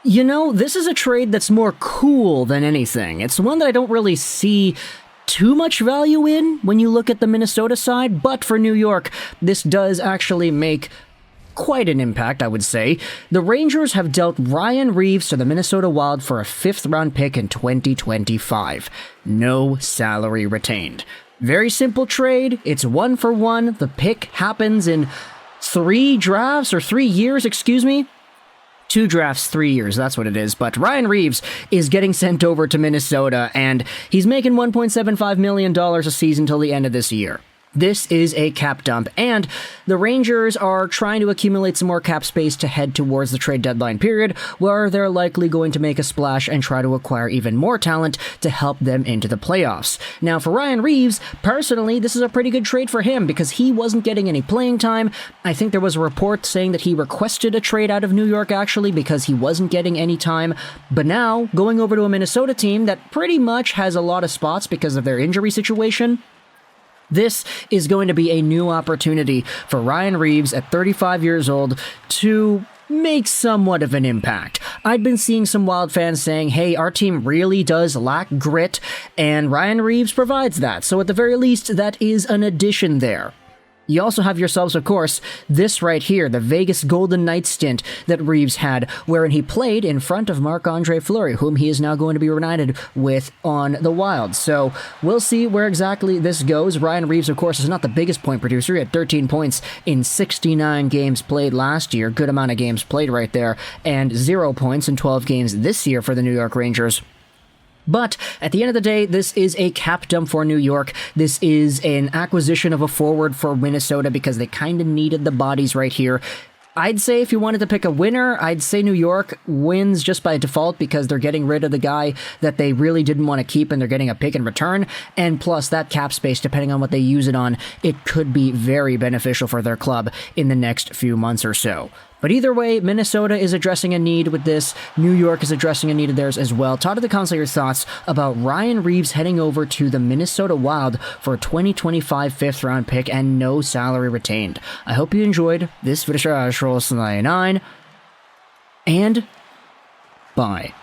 You know, this is a trade that's more cool than anything. It's one that I don't really see too much value in when you look at the Minnesota side, but for New York, this does actually make quite an impact, I would say. The Rangers have dealt Ryan Reaves to the Minnesota Wild for a 5th-round pick in 2025. No salary retained. Very simple trade. It's 1-for-1. The pick happens in 3 drafts, or 3 years, excuse me. 2 drafts, 3 years, that's what it is. But Ryan Reaves is getting sent over to Minnesota, and he's making $1.75 million a season till the end of this year. This is a cap dump, and the Rangers are trying to accumulate some more cap space to head towards the trade deadline period, where they're likely going to make a splash and try to acquire even more talent to help them into the playoffs. Now, for Ryan Reaves, personally, this is a pretty good trade for him because he wasn't getting any playing time. I think there was a report saying that he requested a trade out of New York, actually, because he wasn't getting any time. But now, going over to a Minnesota team that pretty much has a lot of spots because of their injury situation, this is going to be a new opportunity for Ryan Reaves at 35 years old to make somewhat of an impact. I've been seeing some Wild fans saying, hey, our team really does lack grit, and Ryan Reaves provides that. So at the very least, that is an addition there. You also have yourselves, of course, this right here, the Vegas Golden Knights stint that Reaves had, wherein he played in front of Marc-Andre Fleury, whom he is now going to be reunited with on the Wild. So we'll see where exactly this goes. Ryan Reaves, of course, is not the biggest point producer. He had 13 points in 69 games played last year. Good amount of games played right there. And 0 points in 12 games this year for the New York Rangers. But at the end of the day, this is a cap dump for New York. This is an acquisition of a forward for Minnesota because they kind of needed the bodies right here. I'd say if you wanted to pick a winner, I'd say New York wins just by default because they're getting rid of the guy that they really didn't want to keep and they're getting a pick in return. And plus that cap space, depending on what they use it on, it could be very beneficial for their club in the next few months or so. But either way, Minnesota is addressing a need with this. New York is addressing a need of theirs as well. Talk to the comments your thoughts about Ryan Reaves heading over to the Minnesota Wild for a 2025 5th-round pick and no salary retained. I hope you enjoyed this video, and bye.